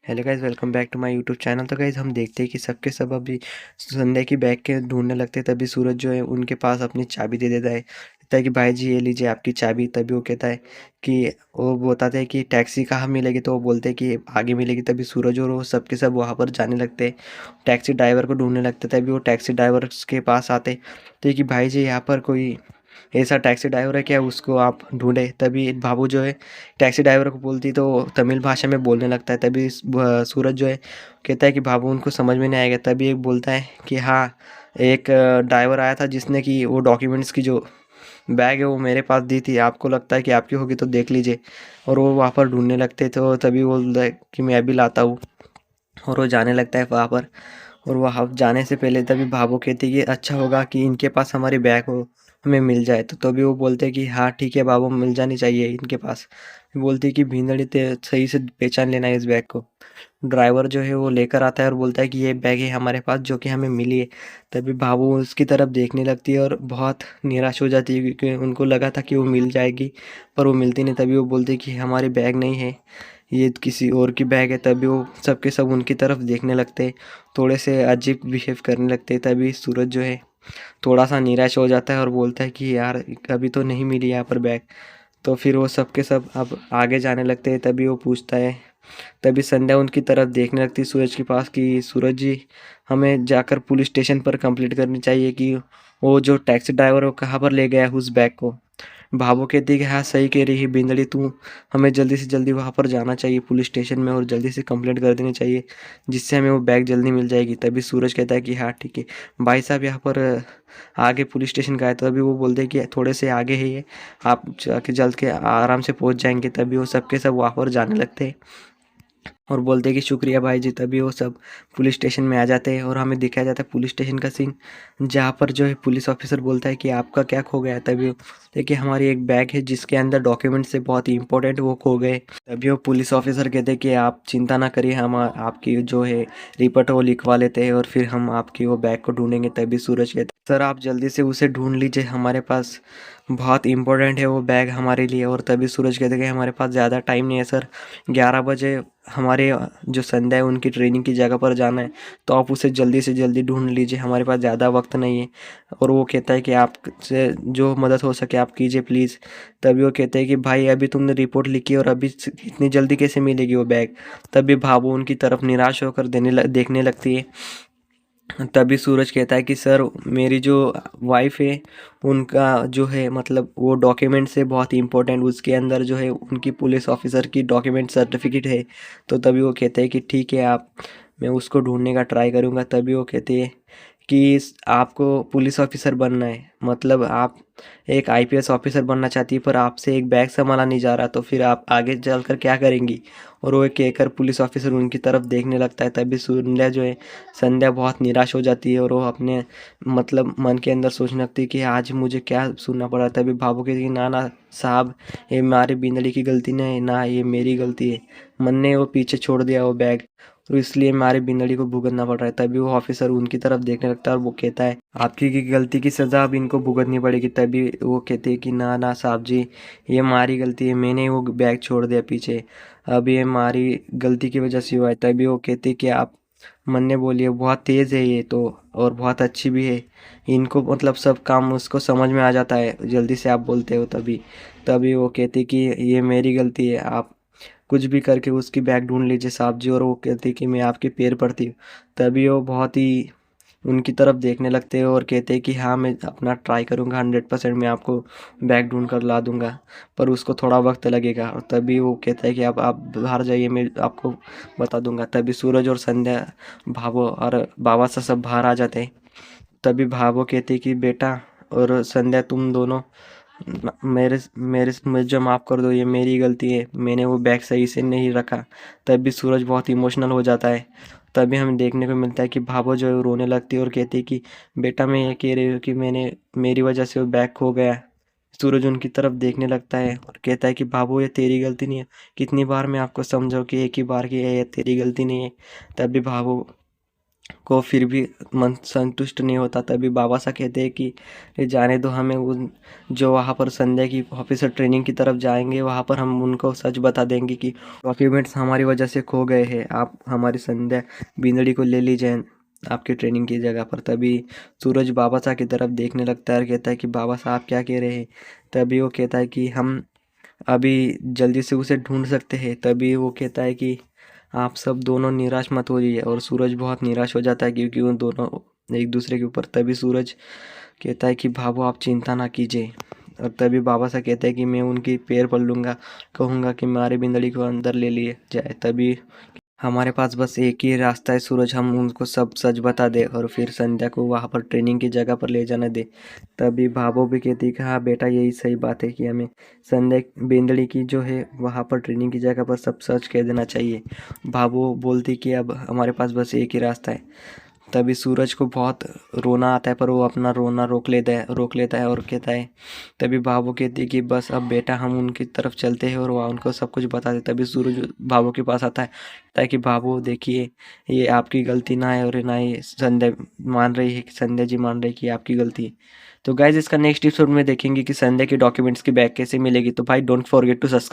Hello guys, welcome back to my YouTube channel. तो guys हम देखते हैं कि सबके सब अभी संध्या की बैग के ढूंढने लगते हैं। तभी सूरज जो है उनके पास अपनी चाबी दे देता है। कहता है कि भाई जी ये लीजिए आपकी चाबी। तभी वो कहता है कि वो बताते हैं कि टैक्सी कहाँ मिलेगी। तो वो बोलते हैं कि आगे मिलेगी। तभी सूरज और वो सबके सब वहाँ पर जाने लगते हैं, टैक्सी ड्राइवर को ढूंढने लगते हैं। तभी वो टैक्सी ड्राइवर के पास आते। तो ये कि भाई जी यहाँ पर कोई ऐसा टैक्सी ड्राइवर है क्या, उसको आप ढूंढे। तभी बाबू जो है टैक्सी ड्राइवर को बोलती तो वो तमिल भाषा में बोलने लगता है। तभी सूरज जो है कहता है कि बाबू उनको समझ में नहीं आएगा। तभी एक बोलता है कि हाँ, एक ड्राइवर आया था जिसने कि वो डॉक्यूमेंट्स की जो बैग है वो मेरे पास दी थी, आपको लगता है कि आपकी होगी तो देख लीजिए। और वो वहाँ पर ढूंढने लगते तो तभी वो बोलता है कि मैं अभी लाता हूँ। और वो जाने लगता है वहाँ पर। और वहाँ जाने से पहले तभी भावो कहती है कि अच्छा होगा कि इनके पास हमारी बैग हो, हमें मिल जाए। तो तभी वो बोलते हैं कि हाँ ठीक है बाबू, मिल जानी चाहिए इनके पास। बोलती है कि भींदड़ी ते सही से पहचान लेना है इस बैग को। ड्राइवर जो है वो लेकर आता है और बोलता है कि ये बैग है हमारे पास जो कि हमें मिली है। तभी भावो उसकी तरफ देखने लगती है और बहुत निराश हो जाती है, क्योंकि उनको लगा था कि वो मिल जाएगी पर वो मिलती नहीं। तभी वो बोलती है कि हमारी बैग नहीं है, ये किसी और की बैग है। तभी वो सबके सब उनकी तरफ देखने लगते हैं, थोड़े से अजीब बिहेव करने लगते हैं। तभी सूरज जो है थोड़ा सा निराश हो जाता है और बोलता है कि यार अभी तो नहीं मिली यहाँ पर बैग। तो फिर वो सब के सब अब आगे जाने लगते हैं। तभी वो पूछता है, तभी संध्या उनकी तरफ देखने लगती है सूरज के पास कि सूरज जी, हमें जाकर पुलिस स्टेशन पर कंप्लेंट करनी चाहिए कि वो जो टैक्सी ड्राइवर वो कहाँ पर ले गया है उस बैग को। भावो कहती है कि हाँ सही कह रही है बिंदड़ी तू, हमें जल्दी से जल्दी वहाँ पर जाना चाहिए पुलिस स्टेशन में और जल्दी से कंप्लेंट कर देनी चाहिए, जिससे हमें वो बैग जल्दी मिल जाएगी। तभी सूरज कहता है कि हाँ ठीक है भाई साहब, यहाँ पर आगे पुलिस स्टेशन का है। तो अभी वो बोलते हैं कि थोड़े से आगे है ये, आप जाके जल्द के आराम से पहुँच जाएंगे। तभी वो सबके सब वहाँ पर जाने लगते हैं और बोलते हैं कि शुक्रिया भाई जी। तभी वो सब पुलिस स्टेशन में आ जाते हैं और हमें दिखाया जाता है पुलिस स्टेशन का सीन, जहाँ पर जो है पुलिस ऑफिसर बोलता है कि आपका क्या खो गया है। तभी वो देखिए हमारी एक बैग है जिसके अंदर डॉक्यूमेंट्स है बहुत ही इंपॉर्टेंट, वो खो गए। तभी वो पुलिस ऑफिसर कहते हैं कि आप चिंता ना करिए, हम आपकी जो है रिपोर्ट वो लिखवा लेते हैं और फिर हम आपकी वो बैग को ढूंढेंगे। तभी सूरज कहते हैं सर आप जल्दी से उसे ढूंढ लीजिए, हमारे पास बहुत इंपॉर्टेंट है वो बैग हमारे लिए। और तभी सूरज कहते हैं कि हमारे पास ज़्यादा टाइम नहीं है सर, 11 बजे हमारे जो संध्या है उनकी ट्रेनिंग की जगह पर जाना है, तो आप उसे जल्दी से जल्दी ढूंढ लीजिए, हमारे पास ज़्यादा वक्त नहीं है। और वो कहता है कि आपसे जो मदद हो सके आप कीजिए प्लीज़। तभी वो कहते हैं कि भाई अभी तुमने रिपोर्ट लिखी और अभी इतनी जल्दी कैसे मिलेगी वो बैग। तभी भावो उनकी तरफ निराश होकर देखने लगती है। तभी सूरज कहता है कि सर मेरी जो वाइफ है उनका जो है मतलब वो डॉक्यूमेंट से बहुत इंपॉर्टेंट, उसके अंदर जो है उनकी पुलिस ऑफिसर की डॉक्यूमेंट सर्टिफिकेट है। तो तभी वो कहते हैं कि ठीक है आप, मैं उसको ढूंढने का ट्राई करूँगा। तभी वो कहते हैं कि आपको पुलिस ऑफिसर बनना है, मतलब आप एक आईपीएस ऑफिसर बनना चाहती है, पर आपसे एक बैग संभाला नहीं जा रहा, तो फिर आप आगे चलकर क्या करेंगी। और वो एक कहकर पुलिस ऑफिसर उनकी तरफ देखने लगता है। तभी संध्या जो है संध्या बहुत निराश हो जाती है और वो अपने मतलब मन के अंदर सोचने लगती है कि आज मुझे क्या सुनना पड़ा। तभी भावुक कहती है कि ना ना साहब, ये हमारी बिंदड़ी की गलती नहीं है ना, ये मेरी गलती है, मन ने वो पीछे छोड़ दिया वो बैग, तो इसलिए हमारे बिंदड़ी को भुगतना पड़ रहा है। तभी वो ऑफिसर उनकी तरफ देखने लगता है और वो कहता है आपकी की गलती की सज़ा अब इनको भुगतनी पड़ेगी। तभी वो कहते हैं कि ना ना साहब जी, ये हमारी गलती है, मैंने वो बैग छोड़ दिया पीछे, अब ये हमारी गलती की वजह से हुआ है। तभी वो कहते हैं कि आप मन ने बोलिए बहुत तेज़ है ये तो, और बहुत अच्छी भी है, इनको मतलब सब काम उसको समझ में आ जाता है जल्दी से आप बोलते हो। तभी तभी वो कहती कि ये मेरी गलती है, आप कुछ भी करके उसकी बैग ढूंढ लीजिए साहब जी। और वो कहती कि मैं आपके पैर पड़ती हूँ। तभी वो बहुत ही उनकी तरफ देखने लगते हैं और कहते हैं कि हाँ मैं अपना ट्राई करूँगा, 100% मैं आपको बैग ढूंढ कर ला दूँगा, पर उसको थोड़ा वक्त लगेगा। और तभी वो कहता है कि अब आप बाहर जाइए, मैं आपको बता दूँगा। तभी सूरज और संध्या भावो और बाबा से सब बाहर आ जाते हैं। तभी भावो कहती कि बेटा और संध्या तुम दोनों मेरे मेरे मुझे माफ़ कर दो, ये मेरी गलती है, मैंने वो बैग सही से नहीं रखा। तभी सूरज बहुत इमोशनल हो जाता है। तभी हमें देखने को मिलता है कि भाभो जो है वो रोने लगती है और कहती है कि बेटा मैं ये कह रही हूँ कि मैंने मेरी वजह से वो बैग खो गया। सूरज उनकी तरफ देखने लगता है और कहता है कि भाभो ये तेरी गलती नहीं है, कितनी बार मैं आपको समझाऊं कि एक ही बार की है, ये तेरी गलती नहीं है। तभी भाभो को फिर भी मन संतुष्ट नहीं होता, तभी बाबा सा कहते हैं कि "ये जाने दो हमें, उन जो वहाँ पर संध्या की ऑफिसर ट्रेनिंग की तरफ जाएंगे वहाँ पर हम उनको सच बता देंगे कि डॉक्यूमेंट्स हमारी वजह से खो गए हैं, आप हमारी संध्या बिंदड़ी को ले लीजिए आपकी ट्रेनिंग की जगह पर"। तभी सूरज बाबा साहब की तरफ देखने लगता है और कहता है कि बाबा साहब क्या कह रहे हैं। तभी वो कहता है कि हम अभी जल्दी से उसे ढूंढ सकते हैं। तभी वो कहता है कि आप सब दोनों निराश मत हो जाइए, और सूरज बहुत निराश हो जाता है क्योंकि वो दोनों एक दूसरे के ऊपर। तभी सूरज कहता है कि भाभो आप चिंता ना कीजिए, और तभी बाबा साहब कहते हैं कि मैं उनकी पैर पड़ लूँगा, कहूँगा कि हमारी बिंदड़ी को अंदर ले लिए जाए। तभी हमारे पास बस एक ही रास्ता है सूरज, हम उनको सब सच बता दे और फिर संध्या को वहाँ पर ट्रेनिंग की जगह पर ले जाना दे। तभी भाभो भी कहती है कि हाँ बेटा यही सही बात है कि हमें संध्या बेंदड़ी की जो है वहाँ पर ट्रेनिंग की जगह पर सब सच कह देना चाहिए। भाभो बोलती कि अब हमारे पास बस एक ही रास्ता है। तभी सूरज को बहुत रोना आता है, पर वो अपना रोना रोक लेता है और कहता है। तभी भाभो कहती है कि बस अब बेटा हम उनकी तरफ चलते हैं और वहाँ उनको सब कुछ बता देते। तभी सूरज भाभो के पास आता है, ताकि भाभो देखिए ये आपकी गलती ना है, और ना ही संध्या मान रही है कि संध्या जी मान रही है कि आपकी गलती है। तो गाइज इसका नेक्स्ट एपिसोड में देखेंगे कि संध्या के डॉक्यूमेंट्स की बैग कैसे मिलेगी। तो भाई डोंट फॉरगेट टू सब्सक्राइब।